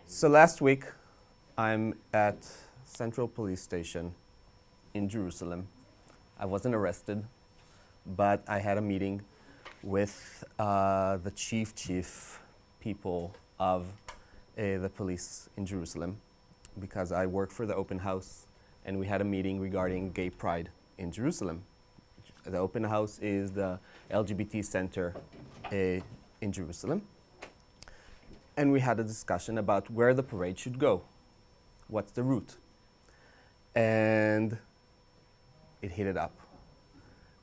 So last week, I'm at Central Police Station in Jerusalem. I wasn't arrested, but I had a meeting with the chief people of the police in Jerusalem because I work for the open house, and we had a meeting regarding gay pride in Jerusalem. The open house is the LGBT center in Jerusalem. And we had a discussion about where the parade should go. What's the route? And it heated up.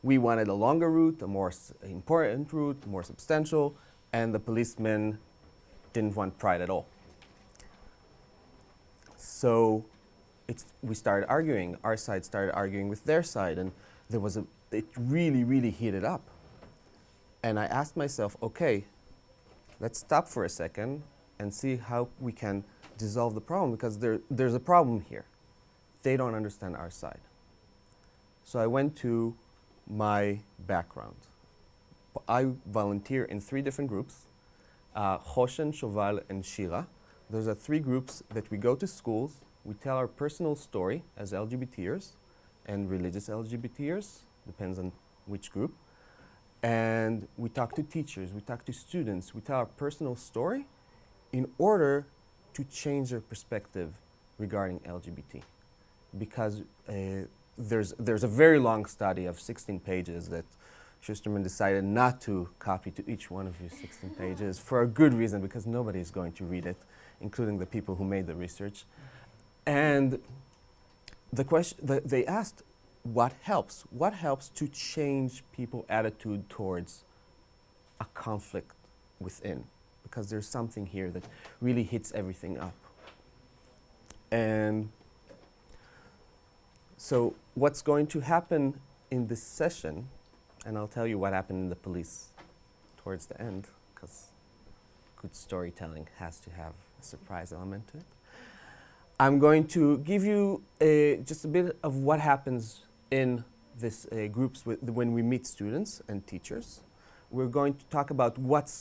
We wanted a longer route, a more important route, more substantial, and the policemen didn't want pride at all. So we started arguing. Our side started arguing with their side, and it really heated up. And I asked myself, okay, let's stop for a second and see how we can dissolve the problem, because there's a problem here. They don't understand our side. So I went to my background. I volunteer in 3 different groups, Hoshen, Shoval, and Shira. Those are 3 groups that we go to schools, we tell our personal story as LGBTers and religious LGBTers, depends on which group. And we talk to teachers, we talk to students, we tell our personal story in order to change their perspective regarding LGBT. Because there's a very long study of 16 pages that Schusterman decided not to copy to each one of you 16 pages for a good reason, because nobody is going to read it, including the people who made the research. And the question they asked, what helps? What helps to change people's attitude towards a conflict within? Because there's something here that really hits everything up. And so what's going to happen in this session, and I'll tell you what happened in the police towards the end, because good storytelling has to have a surprise element to it. I'm going to give you just a bit of what happens in these groups when we meet students and teachers. We're going to talk about what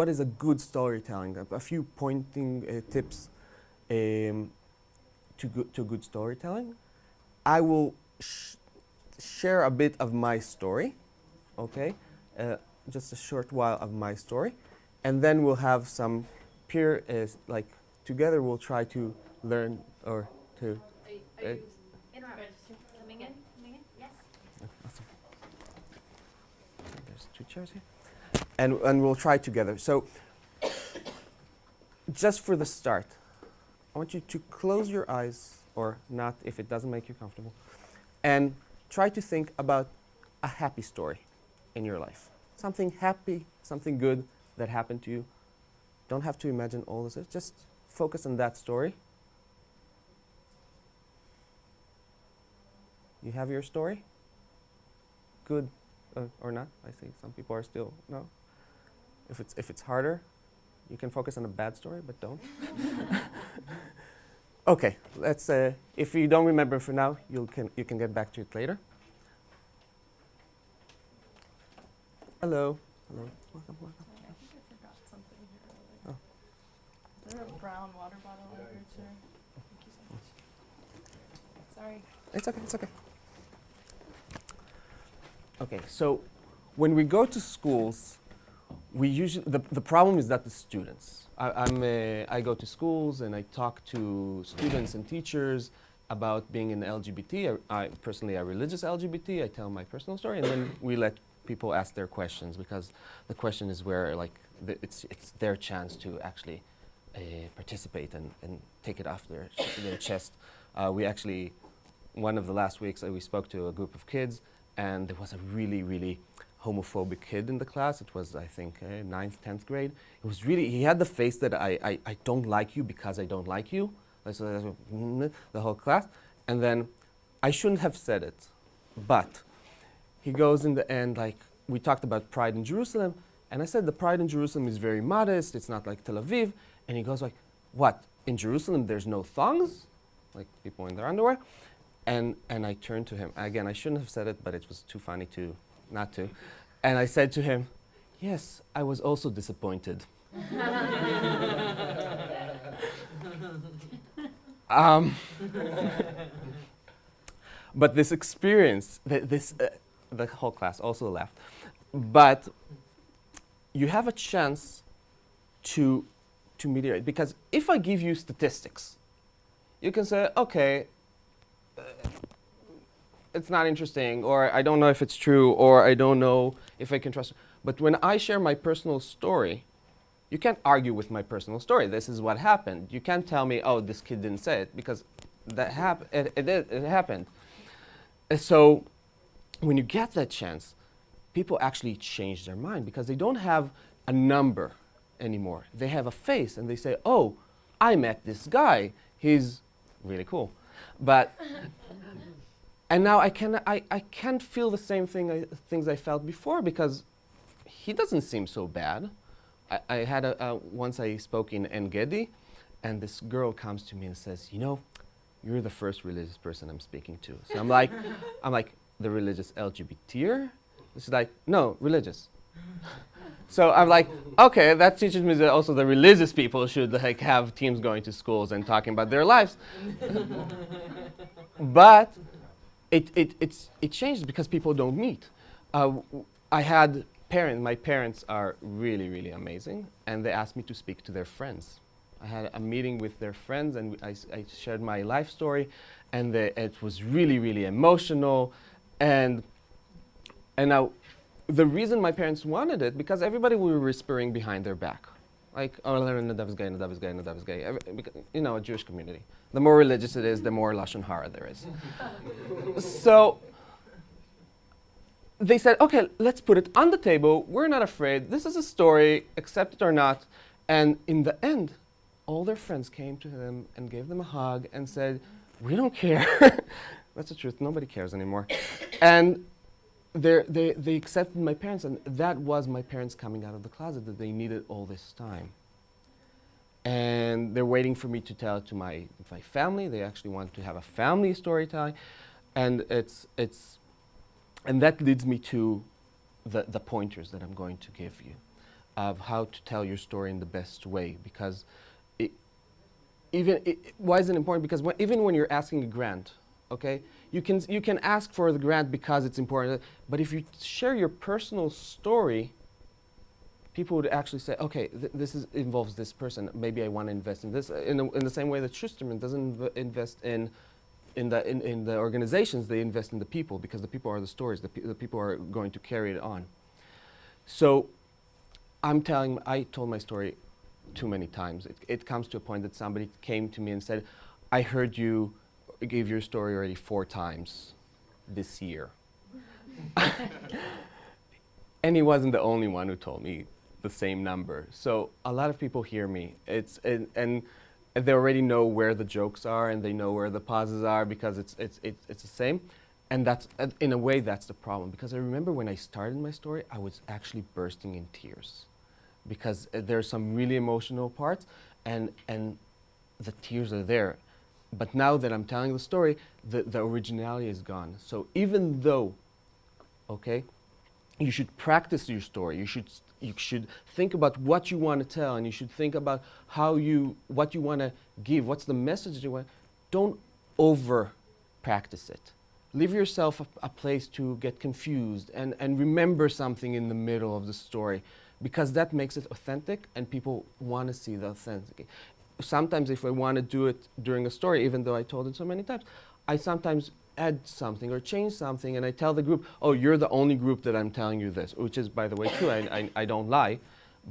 is a good storytelling, a few pointing tips to good storytelling. I will share a bit of my story, okay? Just a short while of my story. And then we'll have some peer, together we'll try to learn or to... Are you coming in? Yes. Awesome. There's 2 chairs here. And we'll try together. So, just for the start, I want you to close your eyes, or not if it doesn't make you comfortable, and try to think about a happy story in your life. Something happy, something good that happened to you. Don't have to imagine all of it, just focus on that story. You have your story? Good or not? I see some people are still, no? If it's harder, you can focus on a bad story, but don't. Okay, let's, if you don't remember for now, you can get back to it later. Hello. Hello. Welcome. I think I forgot something here. Oh. Is there a brown water bottle over here too? Thank you so much. Sorry. It's okay. Okay, so when we go to schools, we usually, the problem is that the students. I go to schools and I talk to students and teachers about being an LGBT. I personally a religious LGBT. I tell my personal story, and then we let people ask their questions, because the question is where it's their chance to actually participate and take it off their chest. We actually, one of the last weeks, we spoke to a group of kids, and there was a really homophobic kid in the class. It was, I think, 9th, 10th grade. It was really, he had the face that I don't like you because I don't like you. So the whole class. And then I shouldn't have said it, but he goes in the end, we talked about pride in Jerusalem, and I said the pride in Jerusalem is very modest, it's not like Tel Aviv. And he goes what, in Jerusalem there's no thongs? Like people in their underwear? And I turned to him. Again, I shouldn't have said it, but it was too funny not to. And I said to him, yes, I was also disappointed. Um, but this experience, the whole class also laughed. But you have a chance to mediate, because if I give you statistics, you can say, okay, it's not interesting, or I don't know if it's true, or I don't know if I can trust it. But when I share my personal story, you can't argue with my personal story. This is what happened. You can't tell me, oh, this kid didn't say it, because that it happened. So when you get that chance, people actually change their mind, because they don't have a number anymore. They have a face, and they say, oh, I met this guy. He's really cool. But and now I can't feel the same things I felt before, because he doesn't seem so bad. I had once I spoke in En-Gedi, and this girl comes to me and says, you know, you're the first religious person I'm speaking to. So I'm like, the religious LGBTer? She's like, no, religious. So I'm like, okay, that teaches me that also the religious people should like have teams going to schools and talking about their lives. But it changed because people don't meet. I had my parents are really, really amazing, and they asked me to speak to their friends. I had a meeting with their friends, and I shared my life story, and it was really, really emotional. And now, the reason my parents wanted it, because everybody were whispering behind their back. Like, oh, Nadav is gay, Nadav is gay, Nadav is gay. You know, a Jewish community. The more religious it is, the more Lashon Hara there is. So they said, okay, let's put it on the table. We're not afraid. This is a story, accept it or not. And in the end, all their friends came to them and gave them a hug and said, we don't care. That's the truth. Nobody cares anymore. And they accepted my parents, and that was my parents coming out of the closet, that they needed all this time. And they're waiting for me to tell it to my family. They actually want to have a family storytelling. And and that leads me to the pointers that I'm going to give you of how to tell your story in the best way. Because why is it important? Because even when you're asking a grant, okay, you can ask for the grant because it's important. But if you share your personal story, people would actually say, okay, this involves this person. Maybe I want to invest in this. In the same way that Schusterman doesn't invest in the organizations, they invest in the people, because the people are the stories. The people are going to carry it on. So I told my story too many times. It comes to a point that somebody came to me and said, I heard you gave your story already 4 times this year. And he wasn't the only one who told me the same number. So a lot of people hear me. And they already know where the jokes are, and they know where the pauses are, because it's the same. And that's in a way that's the problem, because I remember when I started my story, I was actually bursting in tears, because there's some really emotional parts, and the tears are there. But now that I'm telling the story, the originality is gone. So even though, okay, you should practice your story. You should think about what you want to tell, and you should think about what you want to give. What's the message you want? Don't over practice it. Leave yourself a place to get confused and remember something in the middle of the story, because that makes it authentic, and people want to see the authentic. Sometimes if I want to do it during a story, even though I told it so many times, I sometimes add something or change something, and I tell the group, oh, you're the only group that I'm telling you this, which is, by the way, true. I don't lie,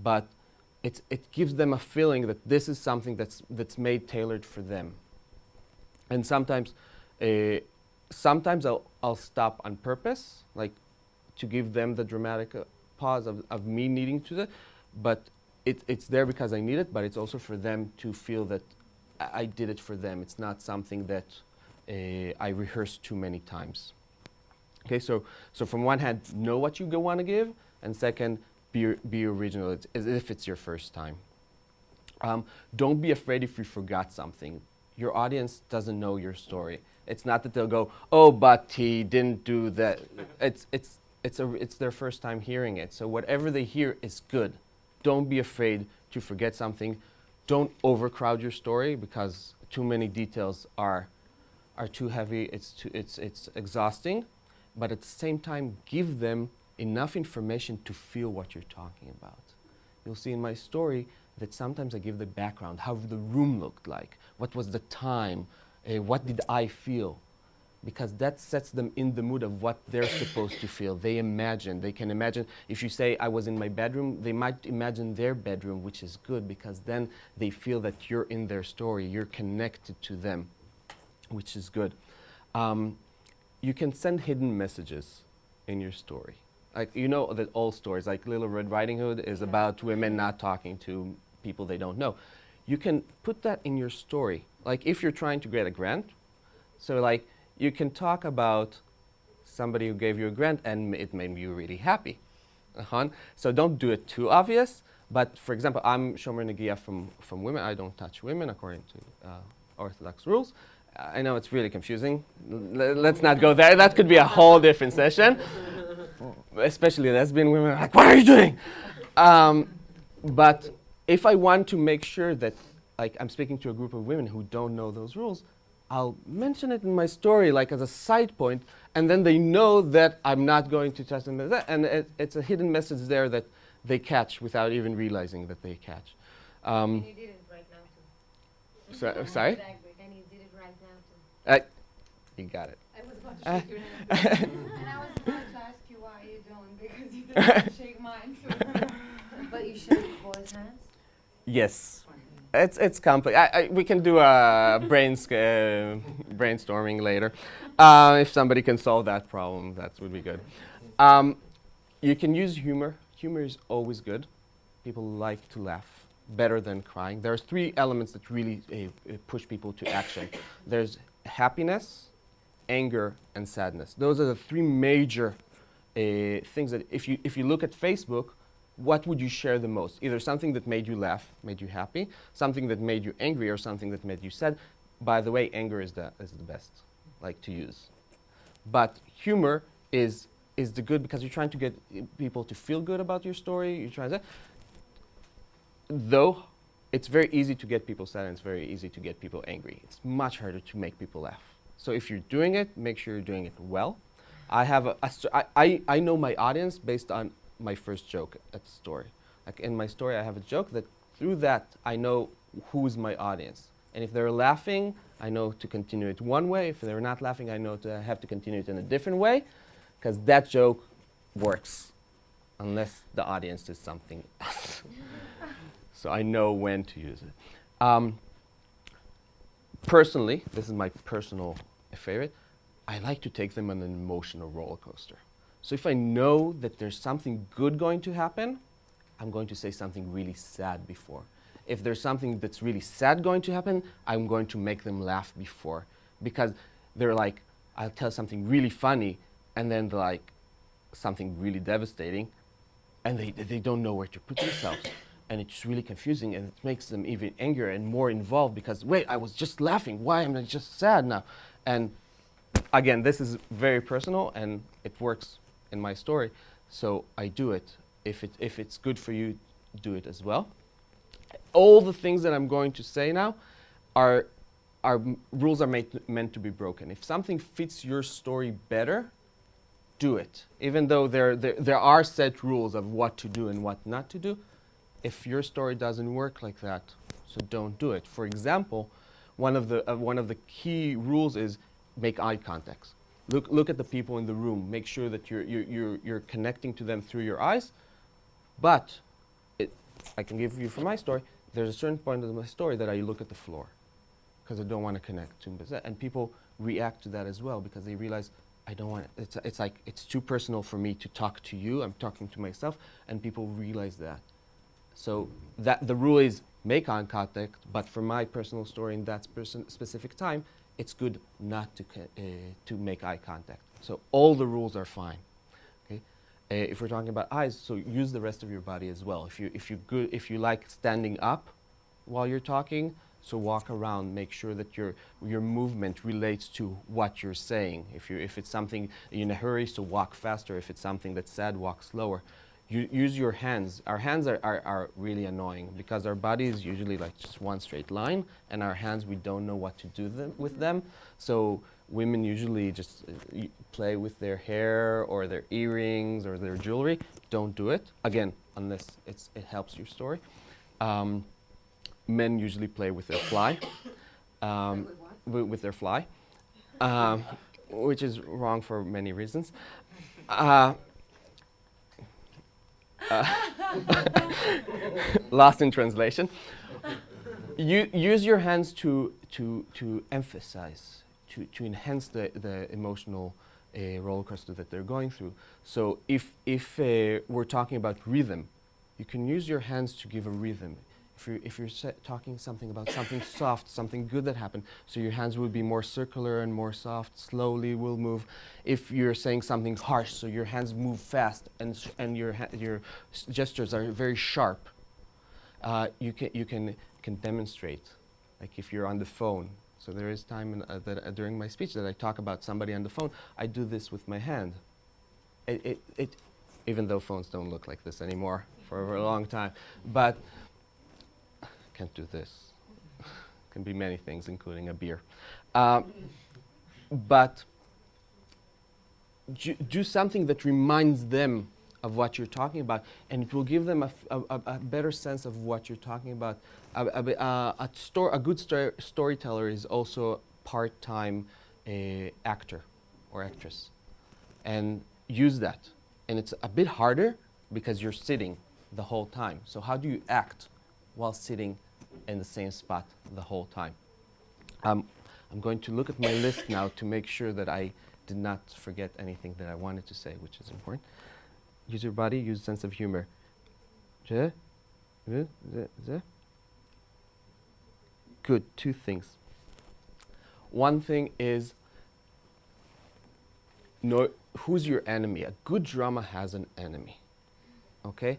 but it gives them a feeling that this is something that's made tailored for them. And sometimes I'll stop on purpose, like to give them the dramatic pause of me needing to do that, but it's there because I need it, but it's also for them to feel that I did it for them. It's not something that I rehearsed too many times. Okay, so from one hand, know what you want to give, and second, be original. It's as if it's your first time. Don't be afraid if you forgot something. Your audience doesn't know your story. It's not that they'll go, oh, but he didn't do that. It's their first time hearing it. So whatever they hear is good. Don't be afraid to forget something. Don't overcrowd your story, because too many details are too heavy, it's exhausting, but at the same time give them enough information to feel what you're talking about. You'll see in my story that sometimes I give the background, how the room looked like, what was the time, what did I feel, because that sets them in the mood of what they're supposed to feel. They can imagine, if you say I was in my bedroom, they might imagine their bedroom, which is good because then they feel that you're in their story, you're connected to them, which is good. You can send hidden messages in your story. Like, you know that all stories, like Little Red Riding Hood is about women not talking to people they don't know. You can put that in your story. Like if you're trying to get a grant, so like you can talk about somebody who gave you a grant and it made you really happy. So don't do it too obvious, but for example, I'm Shomer Negiah from women. I don't touch women according to Orthodox rules. I know it's really confusing. Let's not go there. That could be a whole different session. Especially lesbian women are like, what are you doing? But if I want to make sure that like I'm speaking to a group of women who don't know those rules, I'll mention it in my story like as a side point, and then they know that I'm not going to touch them. And it's a hidden message there that they catch without even realizing that they catch. And you did it right now too. Sorry? And you did it right now too. You got it. I was about to shake your hand. And I was about to ask you why you don't, because you didn't shake mine. So. But you shake boys' hands? Yes. It's complex. We can do a brainstorming later. If somebody can solve that problem, that would be good. You can use humor. Humor is always good. People like to laugh better than crying. There's 3 elements that really push people to action. There's happiness, anger, and sadness. Those are the 3 major things that if you look at Facebook, what would you share the most? Either something that made you laugh, made you happy, something that made you angry, or something that made you sad. By the way, anger is the best, like to use. But humor is the good because you're trying to get people to feel good about your story. You're trying to, though it's very easy to get people sad and it's very easy to get people angry. It's much harder to make people laugh. So if you're doing it, make sure you're doing it well. I know my audience based on my first joke at the story. Like in my story, I have a joke that through that, I know who's my audience. And if they're laughing, I know to continue it one way. If they're not laughing, I know to have to continue it in a different way, because that joke works, unless the audience is something else. So I know when to use it. Personally, this is my personal favorite, I like to take them on an emotional roller coaster. So if I know that there's something good going to happen, I'm going to say something really sad before. If there's something that's really sad going to happen, I'm going to make them laugh before. Because they're like, I'll tell something really funny, and then they're like, something really devastating, and they don't know where to put themselves. And it's really confusing, and it makes them even angrier and more involved because, wait, I was just laughing. Why am I just sad now? And again, this is very personal, and it works in my story, so I do it. If it's good for you, do it as well. All the things that I'm going to say now are rules are meant to be broken. If something fits your story better, do it. Even though there are set rules of what to do and what not to do, if your story doesn't work like that, so don't do it. For example, one of the key rules is make eye contact. Look at the people in the room. Make sure that you're connecting to them through your eyes. But I can give you from my story. There's a certain point of my story that I look at the floor because I don't want to connect to them. And people react to that as well because they realize I don't want it. It's like it's too personal for me to talk to you. I'm talking to myself, and people realize that. So that the rule is make eye contact, but for my personal story in that specific time, it's good not to make eye contact. So all the rules are fine. Okay? If we're talking about eyes, so use the rest of your body as well. If you like standing up while you're talking, so walk around. Make sure that your movement relates to what you're saying. If it's something in a hurry, so walk faster. If it's something that's sad, walk slower. use your hands. Our hands are really annoying because our body is usually like just one straight line, and our hands, we don't know what to do with them. So women usually just play with their hair or their earrings or their jewelry. Don't do it, again, unless it helps your story. Men usually play with their fly. With their fly, which is wrong for many reasons. Lost in translation. You use your hands to emphasize, to enhance the emotional roller coaster that they're going through. So if we're talking about rhythm, you can use your hands to give a rhythm. If you're talking something about something soft, something good that happened, so your hands will be more circular and more soft, slowly will move. If you're saying something harsh, so your hands move fast and your gestures are very sharp. You can demonstrate, like if you're on the phone. So there is time during my speech that I talk about somebody on the phone. I do this with my hand. Even though phones don't look like this anymore for a long time, but can't do this. Can be many things, including a beer. But do something that reminds them of what you're talking about, and it will give them a better sense of what you're talking about. A good storyteller is also a part-time actor or actress, and use that. And it's a bit harder because you're sitting the whole time. So how do you act while sitting in the same spot the whole time? I'm going to look at my list now to make sure that I did not forget anything that I wanted to say, which is important. Use your body, use sense of humor. Good, 2 things. One thing is, know who's your enemy. A good drama has an enemy, okay?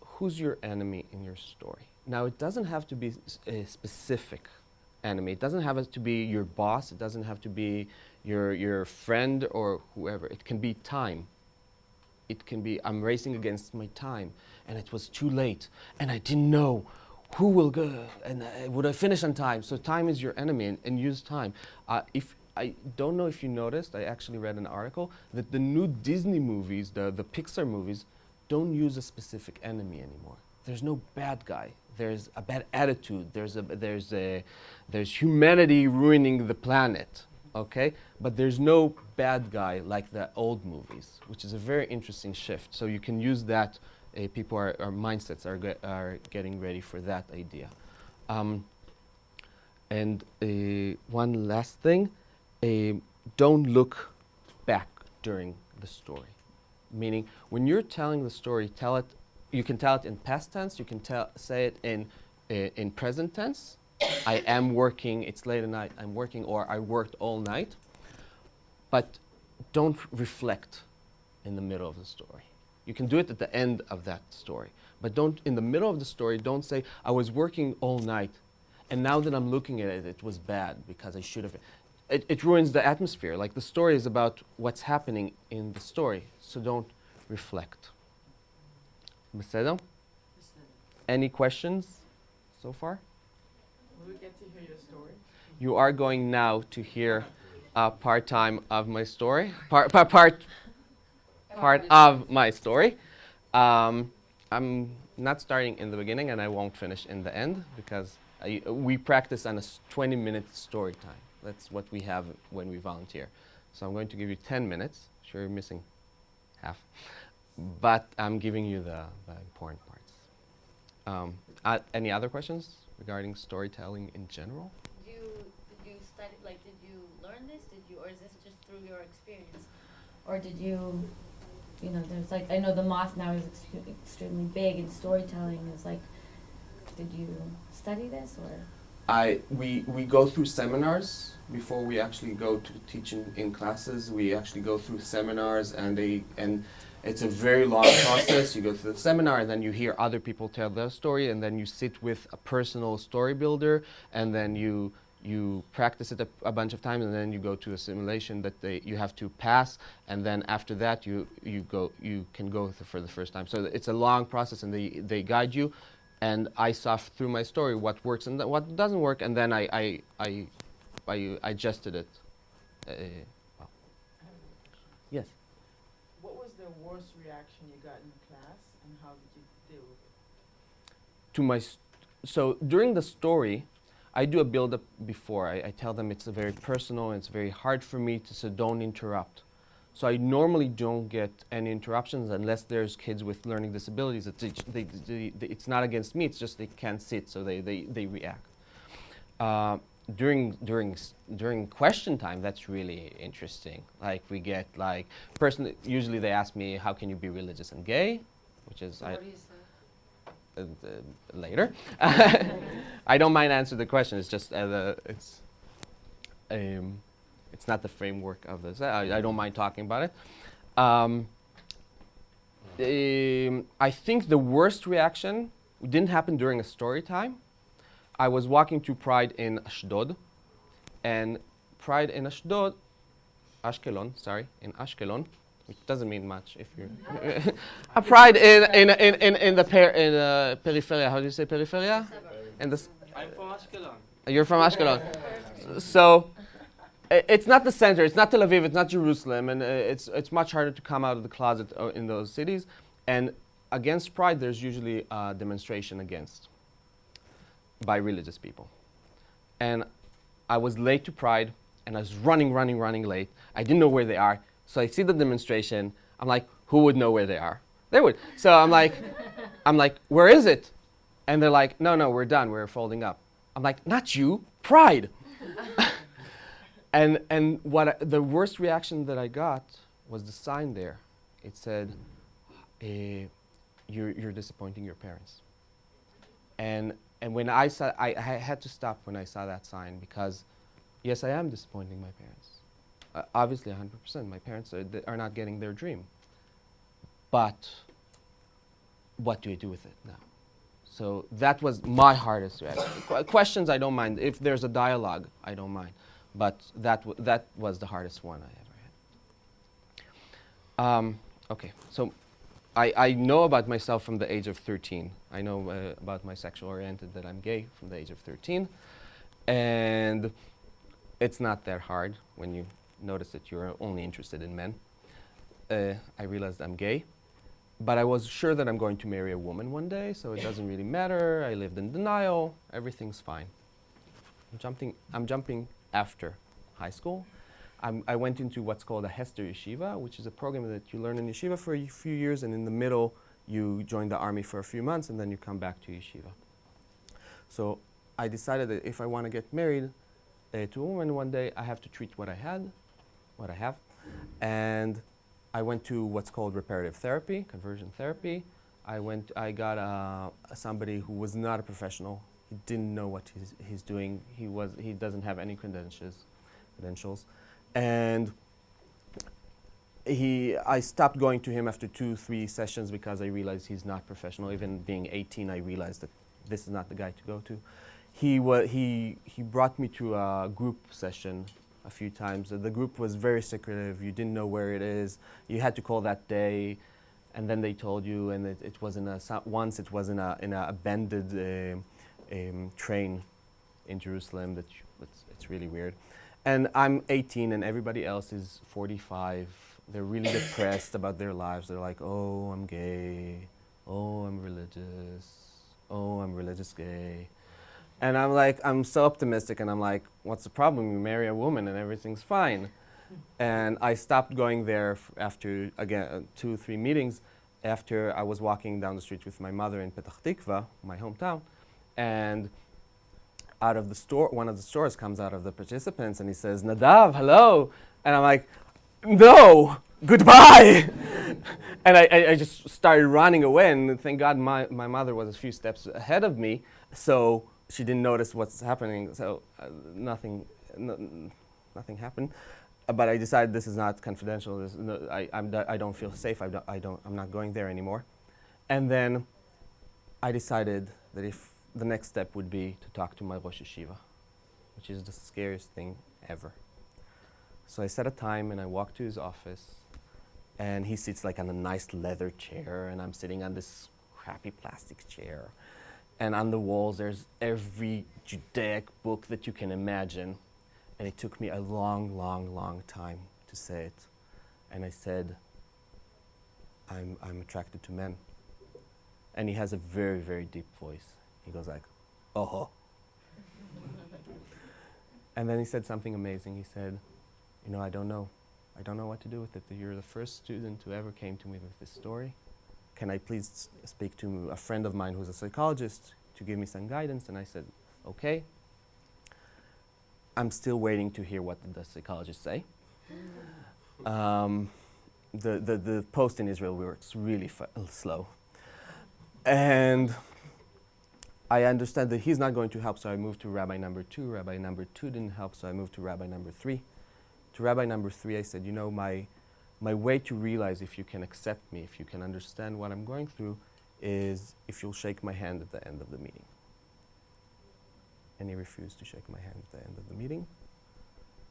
Who's your enemy in your story? Now, it doesn't have to be a specific enemy. It doesn't have to be your boss. It doesn't have to be your friend or whoever. It can be time. It can be, I'm racing against my time, and it was too late, and I didn't know who will go, and would I finish on time? So time is your enemy, and use time. If I don't know if you noticed, I actually read an article that the new Disney movies, the Pixar movies, don't use a specific enemy anymore. There's no bad guy. There's a bad attitude. There's humanity ruining the planet, okay? But there's no bad guy like the old movies, which is a very interesting shift. So you can use that. People our mindsets are getting ready for that idea. And one last thing, don't look back during the story. Meaning, when you're telling the story, tell it. You can tell it in past tense. You can say it in present tense. I am working. It's late at night. I'm working, or I worked all night. But don't reflect in the middle of the story. You can do it at the end of that story, but don't in the middle of the story. Don't say I was working all night, and now that I'm looking at it, it was bad because I should have. It ruins the atmosphere. Like the story is about what's happening in the story, so don't reflect. בסדר? Any questions so far? Will we get to hear your story? You are going now to hear part-time of my story. Part of my story. I'm not starting in the beginning, and I won't finish in the end because we practice on a 20-minute story time. That's what we have when we volunteer. So I'm going to give you 10 minutes. Sure, you're missing half. But I'm giving you the important parts. Any other questions regarding storytelling in general? Did you study, like, did you learn this? Or is this just through your experience? Or did you, there's like, I know the moth now is extremely big, and storytelling is like, did you study this, or? We go through seminars before we actually go to teach in classes. We actually go through seminars, and it's a very long process. You go through the seminar, and then you hear other people tell their story, and then you sit with a personal story builder, and then you you practice it a bunch of times, and then you go to a simulation that you have to pass, and then after that you can go for the first time. So it's a long process, and they guide you. And I saw through my story what works and what doesn't work, and then I adjusted it. Well. I have a question. Yes. What was the worst reaction you got in class, and how did you deal with it? To my so during the story, I do a build-up before. I tell them it's a very personal, and it's very hard for me to, so don't interrupt. So I normally don't get any interruptions unless there's kids with learning disabilities. It's not against me, it's just they can't sit, so they react. During question time, that's really interesting. Like we get like, usually they ask me, how can you be religious and gay? Which is, What do you say? later. I don't mind answering the question. It's just it's not the framework of this. I don't mind talking about it. I think the worst reaction didn't happen during a story time. I was walking to Pride in Ashdod, and Pride in Ashdod, in Ashkelon, which doesn't mean much if you're a Pride in the peripheria. How do you say peripheria? In the I'm from Ashkelon. You're from Ashkelon. So it's not the center, it's not Tel Aviv, it's not Jerusalem, and it's much harder to come out of the closet in those cities. And against Pride, there's usually a demonstration against by religious people. And I was late to Pride, and I was running late. I didn't know where they are. So I see the demonstration. I'm like, who would know where they are? They would. So I'm like, where is it? And they're like, no, we're done. We're folding up. I'm like, not you, Pride. And the worst reaction that I got was the sign there. It said, you're disappointing your parents. And when I had to stop when I saw that sign, because yes, I am disappointing my parents. Obviously, 100%. My parents are not getting their dream. But what do you do with it now? So that was my hardest reaction. Questions, I don't mind. If there's a dialogue, I don't mind. But that was the hardest one I ever had. Okay, so I know about myself from the age of 13. I know about my sexual oriented that I'm gay from the age of 13. And it's not that hard when you notice that you're only interested in men. I realized I'm gay. But I was sure that I'm going to marry a woman one day, so it doesn't really matter. I lived in denial. Everything's fine. I'm jumping after high school. I went into what's called a Hester Yeshiva, which is a program that you learn in yeshiva for a few years, and in the middle you join the army for a few months, and then you come back to yeshiva. So I decided that if I want to get married to a woman one day, I have to treat what I have. And I went to what's called reparative therapy, conversion therapy. I got somebody who was not a professional. He didn't know what he's doing. He doesn't have any credentials. And I stopped going to him after 2-3 sessions because I realized he's not professional. Even being 18, I realized that this is not the guy to go to. He brought me to a group session a few times. The group was very secretive. You didn't know where it is. You had to call that day, and then they told you. And it was once it was in a abandoned train in Jerusalem. It's really weird. And I'm 18, and everybody else is 45. They're really depressed about their lives. They're like, oh, I'm gay. Oh, I'm religious. Oh, I'm religious gay. And I'm like, I'm so optimistic, and I'm like, what's the problem? You marry a woman and everything's fine. And I stopped going there after, again, 2-3 meetings, after I was walking down the street with my mother in Petach Tikva, my hometown, and out of the store, one of the stores comes out of the participants, and he says, Nadav, hello. And I'm like, no, goodbye. And I just started running away, and thank God my mother was a few steps ahead of me, so she didn't notice what's happening, so nothing happened. But I decided this is not confidential. I don't feel safe. I'm not going there anymore. And then I decided that if the next step would be to talk to my Rosh Yeshiva, which is the scariest thing ever. So I set a time and I walk to his office, and he sits like on a nice leather chair, and I'm sitting on this crappy plastic chair. And on the walls, there's every Judaic book that you can imagine. And it took me a long, long, long time to say it. And I said, I'm attracted to men. And he has a very, very deep voice. He goes like, oh. And then he said something amazing. He said, you know, I don't know what to do with it. You're the first student who ever came to me with this story. Can I please speak to a friend of mine who's a psychologist to give me some guidance? And I said, okay. I'm still waiting to hear what the psychologists say. The post in Israel works really slow. And I understand that he's not going to help, so I moved to rabbi number 2. Rabbi number 2 didn't help, so I moved to rabbi number 3. To rabbi number 3, I said, you know, my way to realize if you can accept me, if you can understand what I'm going through, is if you'll shake my hand at the end of the meeting. And he refused to shake my hand at the end of the meeting.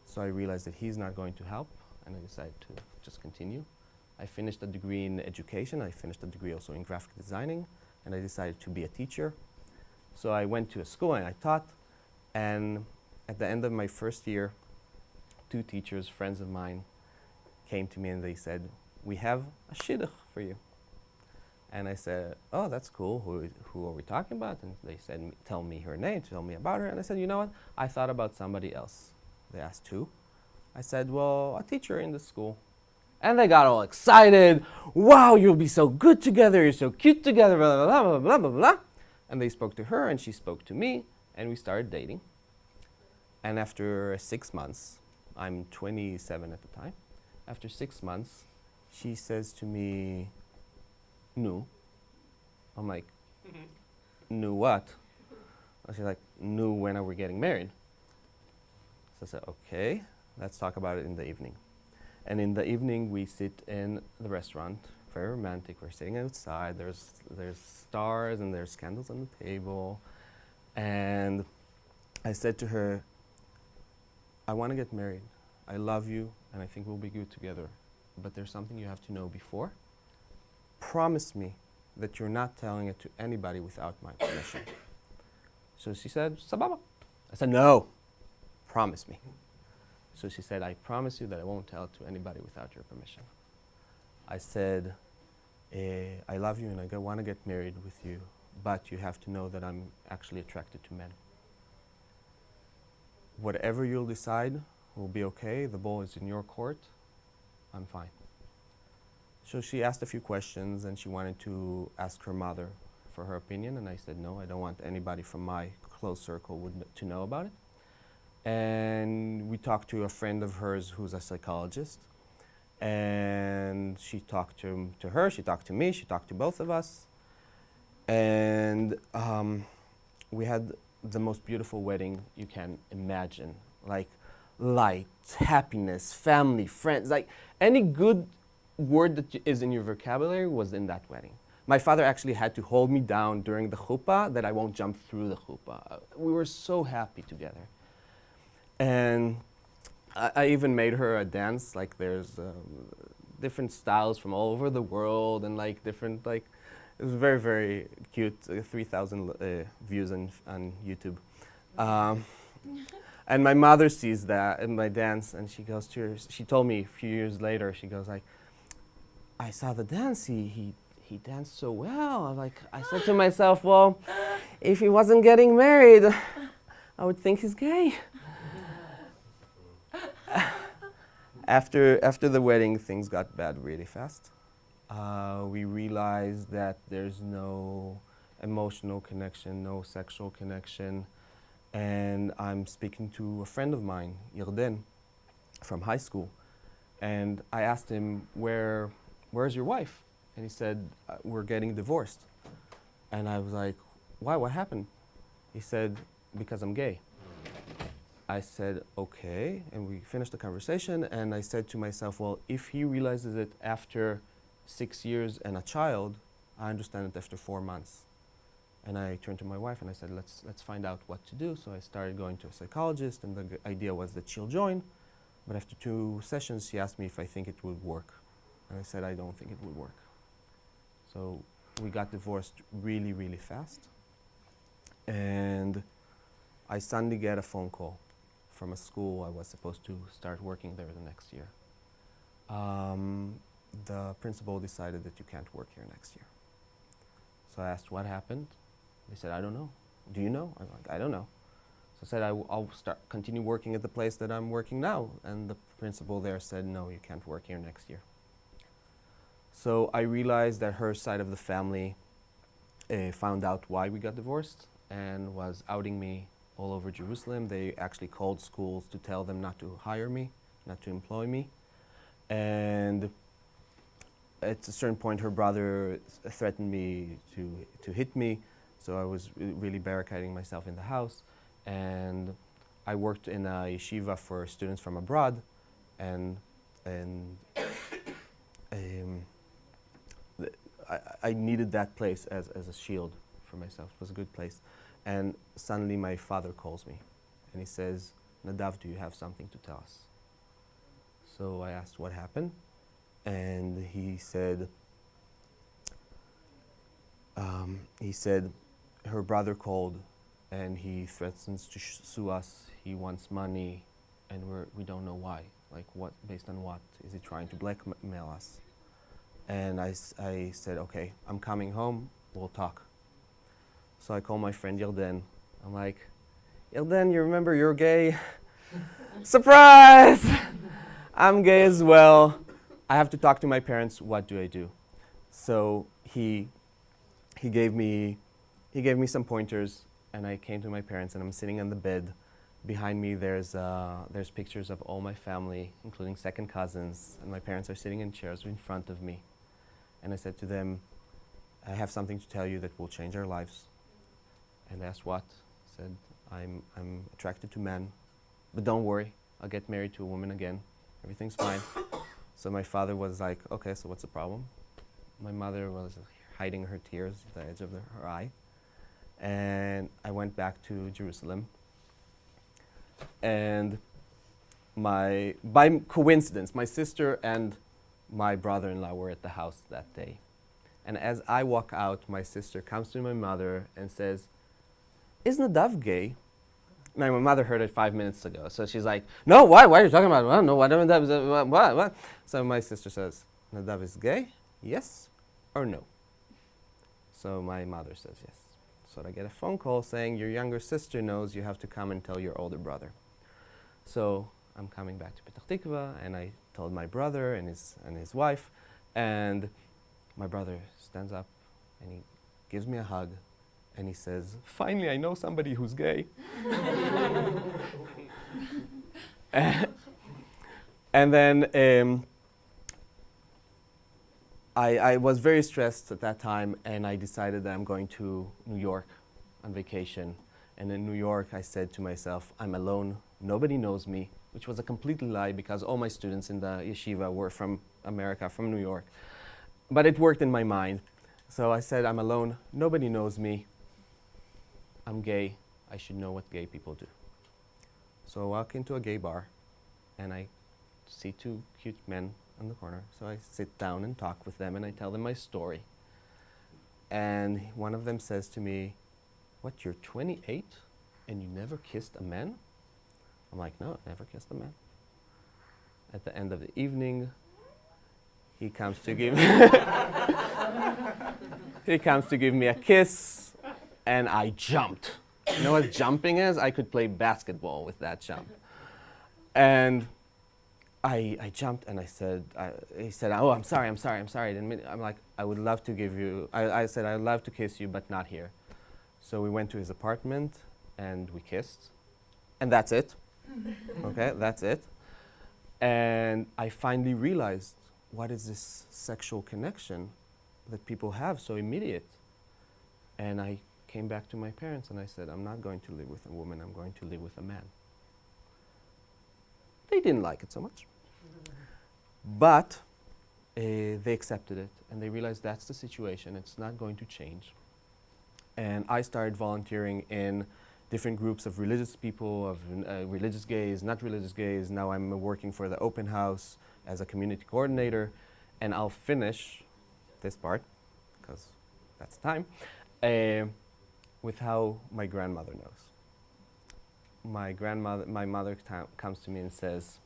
So I realized that he's not going to help, and I decided to just continue. I finished a degree in education. I finished a degree also in graphic designing, and I decided to be a teacher. So I went to a school and I taught, and at the end of my first year, 2 teachers, friends of mine, came to me and they said, we have a shidduch for you. And I said, oh, that's cool. Who are we talking about? And they said, tell me her name, tell me about her. And I said, you know what? I thought about somebody else. They asked who? I said, well, a teacher in the school. And they got all excited. Wow, you'll be so good together. You're so cute together, blah, blah, blah, blah, blah, blah. And they spoke to her and she spoke to me and we started dating. And after 6 months, I'm 27 at the time. After 6 months, she says to me, no. I'm like, no what? And she's like, no, when are we getting married? So I said, okay, let's talk about it in the evening. And in the evening, we sit in the restaurant, very romantic. We're sitting outside. There's stars and there's candles on the table. And I said to her, I want to get married. I love you, and I think we'll be good together. But there's something you have to know before. Promise me that you're not telling it to anybody without my permission. So she said, sababa. I said, no, promise me. So she said, I promise you that I won't tell it to anybody without your permission. I said, I love you and I want to get married with you, but you have to know that I'm actually attracted to men. Whatever you'll decide will be okay. The ball is in your court. I'm fine. So she asked a few questions and she wanted to ask her mother for her opinion, and I said, no, I don't want anybody from my close circle to know about it. And we talked to a friend of hers who's a psychologist, and she talked to her, she talked to me, she talked to both of us, and we had the most beautiful wedding you can imagine. Like light, happiness, family, friends, like any good word that is in your vocabulary was in that wedding. My father actually had to hold me down during the chuppah that I won't jump through the chuppah. We were so happy together. And I even made her a dance. Like there's different styles from all over the world, and like different, like it was very, very cute. 3,000 views on YouTube. And my mother sees that in my dance, and she goes to her, she told me a few years later, she goes like, I saw the dance, he danced so well. I said to myself, well, if he wasn't getting married, I would think he's gay. After the wedding, things got bad really fast. We realized that there's no emotional connection, no sexual connection. And I'm speaking to a friend of mine, Yarden, from high school. And I asked him, where's your wife? And he said, we're getting divorced. And I was like, why, what happened? He said, because I'm gay. I said, okay, and we finished the conversation, and I said to myself, well, if he realizes it after 6 years and a child, I understand it after 4 months. And I turned to my wife and I said, let's find out what to do. So I started going to a psychologist, and the idea was that she'll join. But after 2 sessions, she asked me if I think it would work. And I said, I don't think it would work. So we got divorced really, really fast. And I suddenly get a phone call from a school. I was supposed to start working there the next year. The principal decided that you can't work here next year. So I asked what happened. They said, I don't know. Do you know? I'm like, I don't know. So I said, I'll continue working at the place that I'm working now. And the principal there said, no, you can't work here next year. So I realized that her side of the family found out why we got divorced and was outing me all over Jerusalem. They actually called schools to tell them not to hire me, not to employ me. And at a certain point, her brother threatened me to hit me. So I was really barricading myself in the house. And I worked in a yeshiva for students from abroad. And I needed that place as a shield for myself. It was a good place. And suddenly my father calls me. And he says, Nadav, do you have something to tell us? So I asked what happened. And he said, her brother called and he threatens to sue us. He wants money and we don't know why. Like what, based on what? Is he trying to blackmail us? And I said, okay, I'm coming home, we'll talk. So I call my friend Yarden. I'm like, Yarden, you remember you're gay? Surprise! I'm gay as well. I have to talk to my parents, what do I do? So he gave me some pointers, and I came to my parents, and I'm sitting on the bed. Behind me there's pictures of all my family, including second cousins, and my parents are sitting in chairs in front of me. And I said to them, I have something to tell you that will change our lives. And they asked what? I said, I'm attracted to men, but don't worry, I'll get married to a woman again. Everything's fine. So my father was like, okay, so what's the problem? My mother was hiding her tears at the edge of her eye. And I went back to Jerusalem. And by coincidence, my sister and my brother-in-law were at the house that day. And as I walk out, my sister comes to my mother and says, is Nadav gay? Now, my mother heard it 5 minutes ago. So she's like, no, why? Why are you talking about it? I don't know what Nadav is. What? So my sister says, Nadav is gay? Yes or no? So my mother says yes. So I get a phone call saying, your younger sister knows you have to come and tell your older brother. So I'm coming back to Petach Tikva, and I told my brother and his wife, and my brother stands up and he gives me a hug and he says, finally I know somebody who's gay. And then I was very stressed at that time, and I decided that I'm going to New York on vacation. And in New York, I said to myself, I'm alone, nobody knows me, which was a complete lie because all my students in the yeshiva were from America, from New York. But it worked in my mind. So I said, I'm alone, nobody knows me, I'm gay, I should know what gay people do. So I walk into a gay bar, and I see 2 cute men on the corner. So I sit down and talk with them, and I tell them my story. And one of them says to me, what, you're 28 and you never kissed a man? I'm like, no, I never kissed a man. At the end of the evening, he comes to give me a kiss, and I jumped. You know what jumping is? I could play basketball with that jump. And I jumped, and I said, he said, oh, I'm sorry. I didn't mean, I'm like, I would love to give you, I said, I'd love to kiss you, but not here. So we went to his apartment, and we kissed. And that's it. Okay, that's it. And I finally realized, what is this sexual connection that people have so immediate? And I came back to my parents, and I said, I'm not going to live with a woman, I'm going to live with a man. They didn't like it so much. But they accepted it, and they realized that's the situation, it's not going to change. And I started volunteering in different groups of religious people, of religious gays, not religious gays. Now I'm working for the open house as a community coordinator. And I'll finish this part, because that's time, with how my grandmother knows. My mother comes to me and says,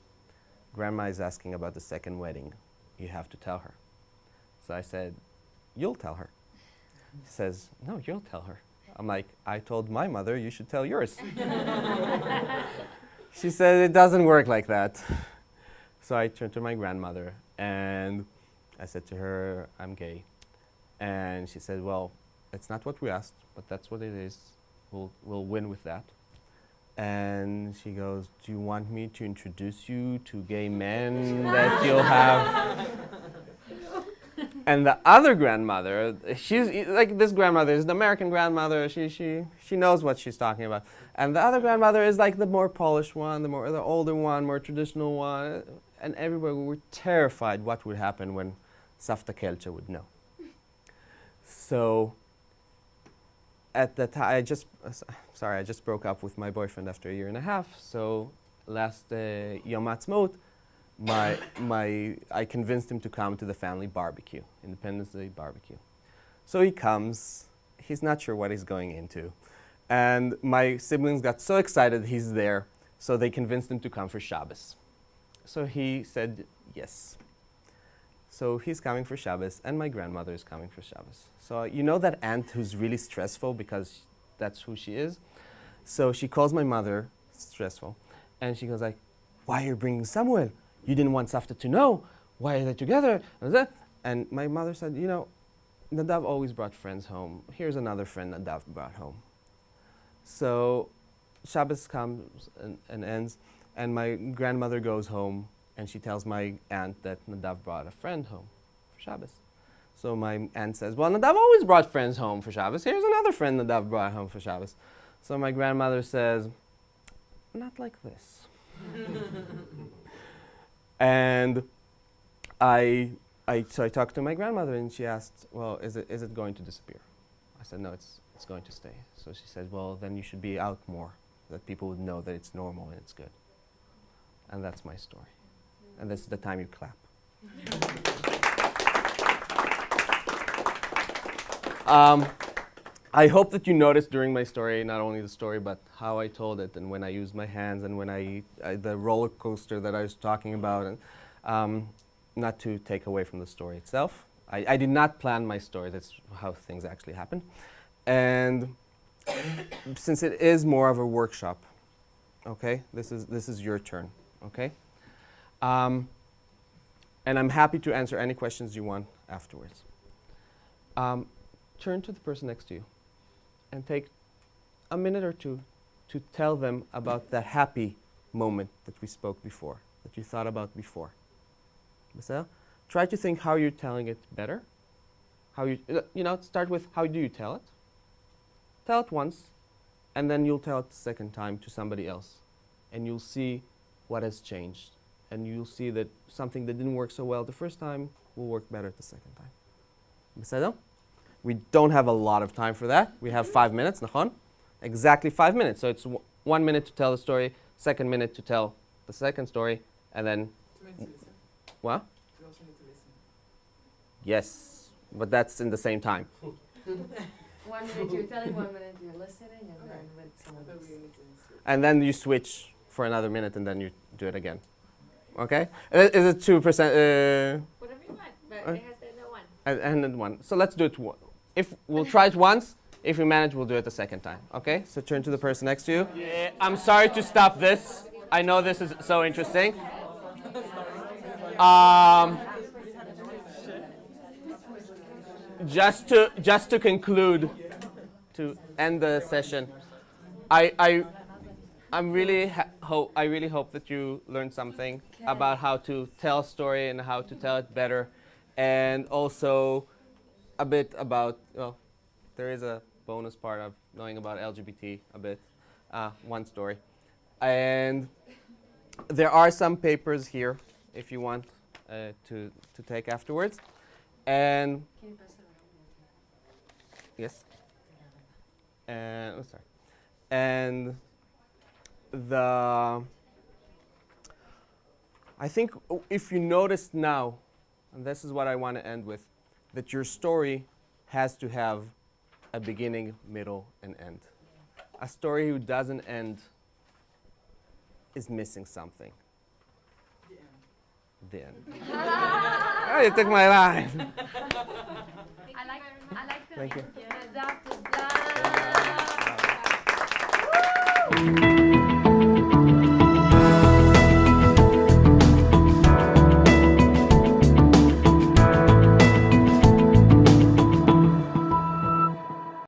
"Grandma is asking about the second wedding. You have to tell her." So I said, "You'll tell her." She says, "No, you'll tell her." I'm like, "I told my mother, you should tell yours." She said, "It doesn't work like that." So I turned to my grandmother and I said to her, "I'm gay." And she said, "Well, it's not what we asked, but that's what it is. We'll win with that." And she goes, "Do you want me to introduce you to gay men that you'll have?" And the other grandmother, she's like, this grandmother is the American grandmother. She knows what she's talking about. And the other grandmother is like the more polished one, the older one, more traditional one. And everybody were terrified what would happen when Savta Kelcha would know. So at the time, I just broke up with my boyfriend after a year and a half. So last Yom Ha'atzmaut, I convinced him to come to the family barbecue, Independence Day barbecue. So he comes. He's not sure what he's going into. And my siblings got so excited he's there, so they convinced him to come for Shabbos. So he said yes. So he's coming for Shabbos, and my grandmother is coming for Shabbos. So you know that aunt who's really stressful because that's who she is? So she calls my mother stressful, and she goes like, "Why are you bringing Samuel? You didn't want Savta to know. Why are they together?" And my mother said, "You know, Nadav always brought friends home. Here's another friend Nadav brought home." So Shabbos comes and ends, and my grandmother goes home, and she tells my aunt that Nadav brought a friend home for Shabbos. So my aunt says, "Well, Nadav always brought friends home for Shabbos. Here's another friend Nadav brought home for Shabbos." So my grandmother says, "Not like this." And so I talked to my grandmother, and she asked, "Well, is it going to disappear?" I said, "No, it's going to stay." So she said, "Well, then you should be out more, that people would know that it's normal and it's good." And that's my story. And this is the time you clap. I hope that you noticed during my story, not only the story, but how I told it, and when I used my hands, and when the roller coaster that I was talking about, and not to take away from the story itself. I did not plan my story. That's how things actually happened. And since it is more of a workshop, okay, this is your turn, okay? And I'm happy to answer any questions you want afterwards. Turn to the person next to you and take a minute or two to tell them about that happy moment that we spoke before, that you thought about before. Basel? Try to think how you're telling it better. How start with how do you tell it? Tell it once, and then you'll tell it the second time to somebody else. And you'll see what has changed. And you'll see that something that didn't work so well the first time will work better the second time. Basel? We don't have a lot of time for that. We have 5 minutes, nachon? Exactly 5 minutes. So it's 1 minute to tell the story, 2nd minute to tell the second story, and then... 2 minutes to listen. What? You also need to listen. Yes, but that's in the same time. 1 minute you're telling, 1 minute you're listening, and then with someone I thought else. we need to switch. And then you switch for another minute, and then you do it again. Okay? Is it 2%? Whatever you want, but it has to end at one. And then 1. So let's do it. If we'll try it once. If we manage, we'll do it the second time. Okay? So turn to the person next to you. Yeah, I'm sorry to stop this. I know this is so interesting. Just to conclude, to end the session, I really hope that you learned something about how to tell a story and how to tell it better, and also a bit about, well, there is a bonus part of knowing about LGBT a bit, one story. And there are some papers here if you want to take afterwards. And Can you pass it around? yes? And sorry. And the I think if you notice now, and this is what I want to end with, that your story has to have a beginning, middle, and end. A story who doesn't end is missing something. The end. The end. Oh, you took my line. I like the Thank you. Nadav, Nadav.